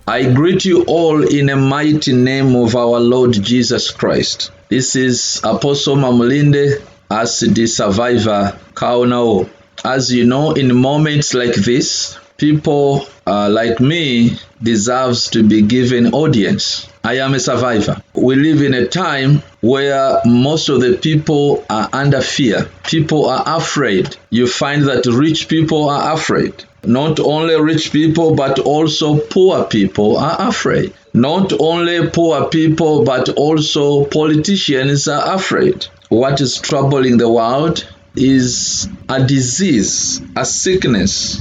I greet you all in the mighty name of our Lord Jesus Christ. This is Apostle Umar Mulinde as the survivor Kaonao. As you know, in moments like this, people like me deserves to be given audience. I am a survivor. We live in a time where most of the people are under fear. People are afraid. You find that rich people are afraid. Not only rich people, but also poor people are afraid. Not only poor people, but also politicians are afraid. What is troubling the world is a disease, a sickness.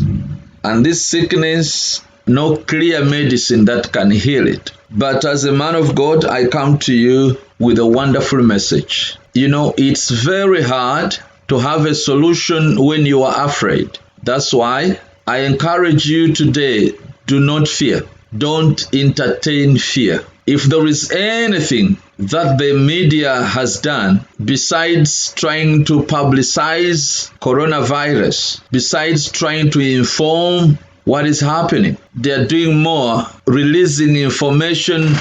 And this sickness, no clear medicine that can heal it. But as a man of God, I come to you with a wonderful message. You know, it's very hard to have a solution when you are afraid. That's why I encourage you today, do not fear. Don't entertain fear. If there is anything that the media has done besides trying to publicize coronavirus, besides trying to inform what is happening, they are doing more releasing information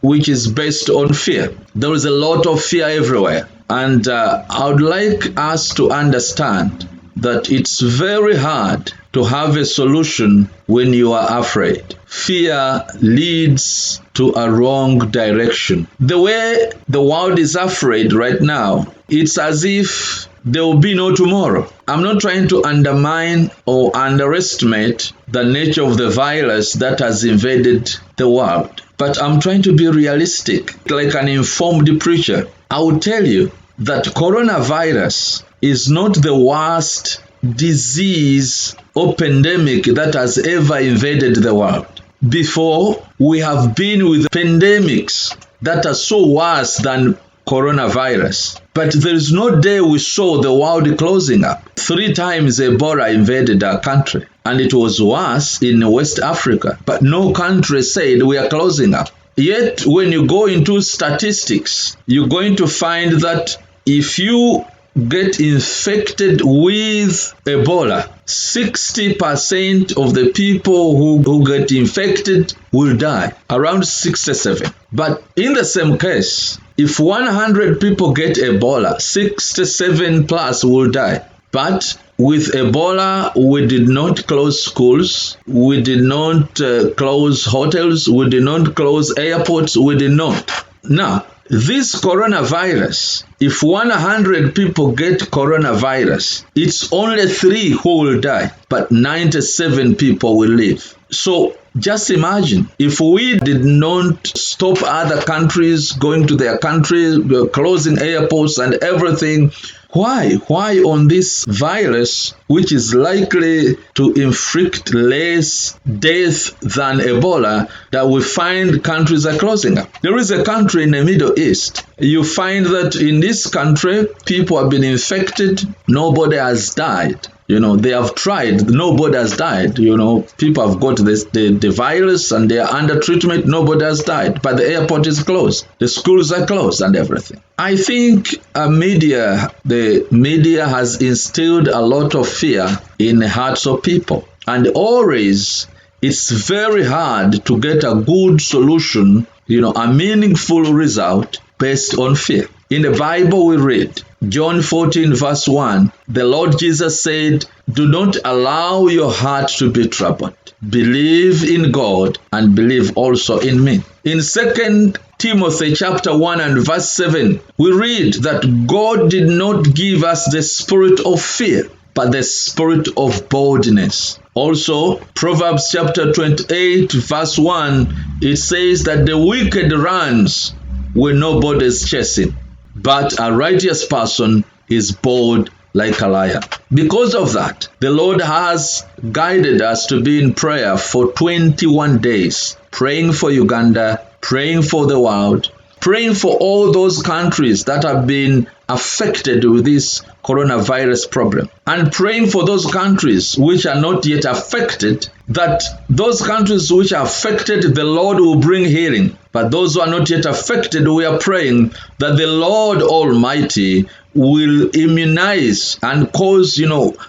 which is based on fear. There is a lot of fear everywhere. And I would like us to understand that it's very hard to have a solution when you are afraid. Fear leads to a wrong direction. The way the world is afraid right now, it's as if there will be no tomorrow. I'm not trying to undermine or underestimate the nature of the virus that has invaded the world, but I'm trying to be realistic, like an informed preacher. I will tell you that coronavirus is not the worst disease or pandemic that has ever invaded the world. Before, we have been with pandemics that are so worse than coronavirus. But there is no day we saw the world closing up. 3 times Ebola invaded our country, and it was worse in West Africa. But no country said we are closing up. Yet, when you go into statistics, you're going to find that if you get infected with Ebola, 60% of the people who get infected will die, around 67. But in the same case, if 100 people get Ebola, 67 plus will die. But with Ebola, we did not close schools, we did not close hotels, we did not close airports, we did not. Now, this coronavirus, if 100 people get coronavirus, it's only 3 who will die, but 97 people will live. So just imagine, if we did not stop other countries going to their country, closing airports and everything, why on this virus, which is likely to inflict less death than Ebola, that we find countries are closing up? There is a country in the Middle East. You find that in this country, people have been infected, nobody has died. You know, they have tried, nobody has died. You know, people have got the virus and they are under treatment, nobody has died. But the airport is closed, the schools are closed and everything. I think the media has instilled a lot of fear in the hearts of people. And always, it's very hard to get a good solution, a meaningful result based on fear. In the Bible we read, John 14 verse 1, the Lord Jesus said, "Do not allow your heart to be troubled. Believe in God and believe also in me." In 2 Timothy chapter 1 and verse 7, we read that God did not give us the spirit of fear, but the spirit of boldness. Also, Proverbs chapter 28 verse 1, it says that the wicked runs when nobody is chasing, but a righteous person is bold like a lion. Because of that, the Lord has guided us to be in prayer for 21 days, praying for Uganda, praying for the world, praying for all those countries that have been affected with this coronavirus problem, and praying for those countries which are not yet affected, that those countries which are affected, the Lord will bring healing. But those who are not yet affected, we are praying that the Lord Almighty will immunize and cause,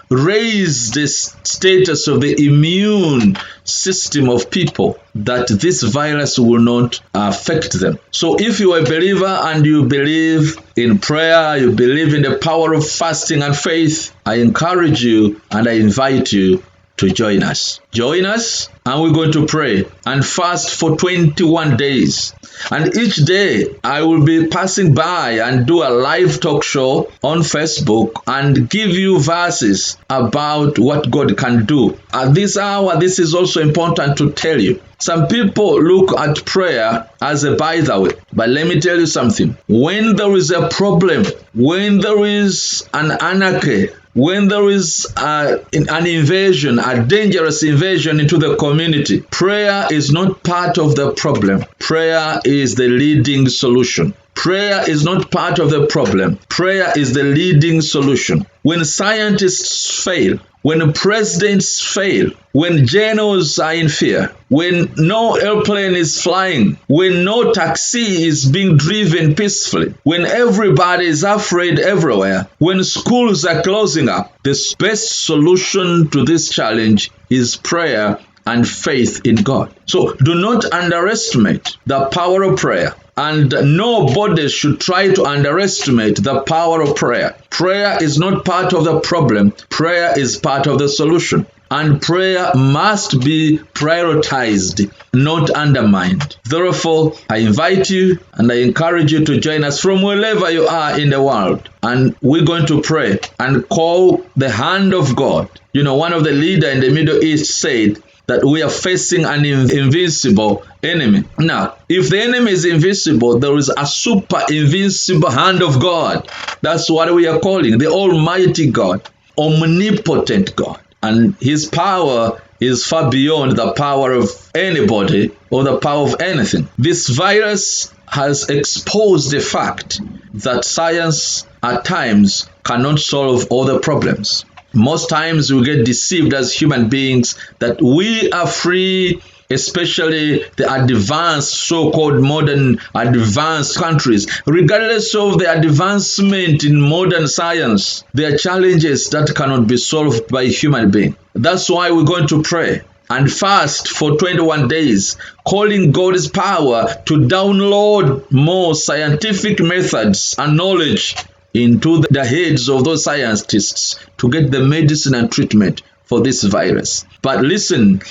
raise the status of the immune system of people, that this virus will not affect them. So if you are a believer and you believe in prayer, you believe in the power of fasting and faith, I encourage you and I invite you to join us. Join us, and we're going to pray and fast for 21 days. And each day I will be passing by and do a live talk show on Facebook and give you verses about what God can do. At this hour, this is also important to tell you. Some people look at prayer as a by the way, but let me tell you something. When there is a problem, when there is an anarchy, when there is an invasion, a dangerous invasion into the community, prayer is not part of the problem. Prayer is the leading solution. Prayer is not part of the problem. Prayer is the leading solution. When scientists fail, when presidents fail, when generals are in fear, when no airplane is flying, when no taxi is being driven peacefully, when everybody is afraid everywhere, when schools are closing up, the best solution to this challenge is prayer and faith in God. So do not underestimate the power of prayer. And nobody should try to underestimate the power of prayer. Prayer is not part of the problem. Prayer is part of the solution. And prayer must be prioritized, not undermined. Therefore, I invite you and I encourage you to join us from wherever you are in the world. And we're going to pray and call the hand of God. One of the leaders in the Middle East said that we are facing an invincible enemy. Now, if the enemy is invincible, there is a super invincible hand of God. That's what we are calling the Almighty God, omnipotent God. And his power is far beyond the power of anybody or the power of anything. This virus has exposed the fact that science at times cannot solve all the problems. Most times we get deceived as human beings that we are free, especially the advanced, so-called modern advanced countries. Regardless of the advancement in modern science, there are challenges that cannot be solved by a human being. That's why we're going to pray and fast for 21 days, calling God's power to download more scientific methods and knowledge into the heads of those scientists to get the medicine and treatment for this virus. But listen,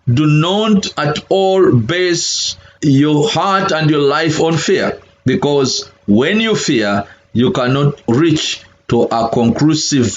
do not at all base your heart and your life on fear, because when you fear, you cannot reach to a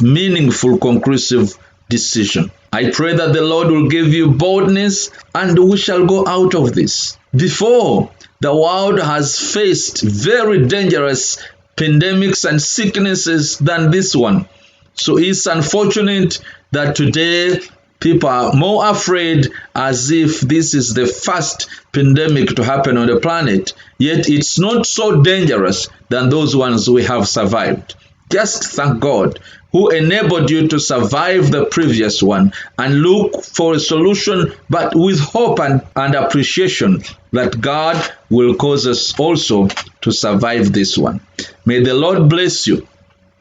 meaningful conclusive decision. I pray that the Lord will give you boldness and we shall go out of this. Before, the world has faced very dangerous pandemics and sicknesses than this one. So it's unfortunate that today people are more afraid as if this is the first pandemic to happen on the planet. Yet it's not so dangerous than those ones we have survived. Just thank God who enabled you to survive the previous one and look for a solution, but with hope and appreciation that God will cause us also to survive this one. May the Lord bless you.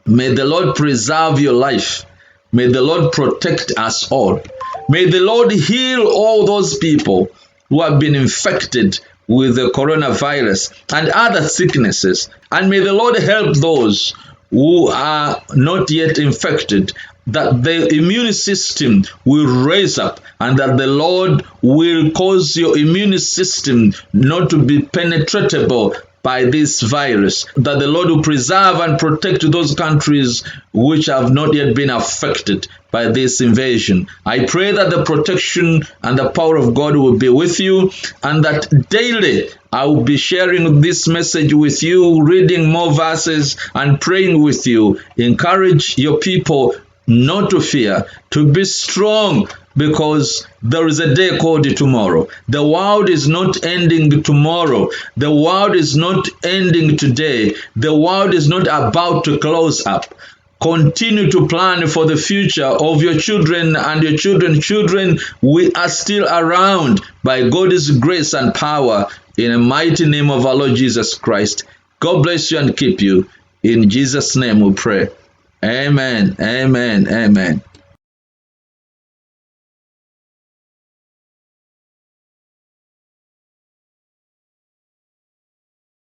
May the Lord preserve your life. May the Lord protect us all. May the Lord heal all those people who have been infected with the coronavirus and other sicknesses. And may the Lord help those who are not yet infected, that the immune system will raise up and that the Lord will cause your immune system not to be penetratable by this virus, that the Lord will preserve and protect those countries which have not yet been affected by this invasion. I pray that the protection and the power of God will be with you, and that daily I will be sharing this message with you, reading more verses and praying with you. Encourage your people not to fear, to be strong, because there is a day called tomorrow. The world is not ending tomorrow. The world is not ending today. The world is not about to close up. Continue to plan for the future of your children and your children's children. We are still around by God's grace and power in the mighty name of our Lord Jesus Christ. God bless you and keep you. In Jesus' name we pray. Amen. Amen. Amen.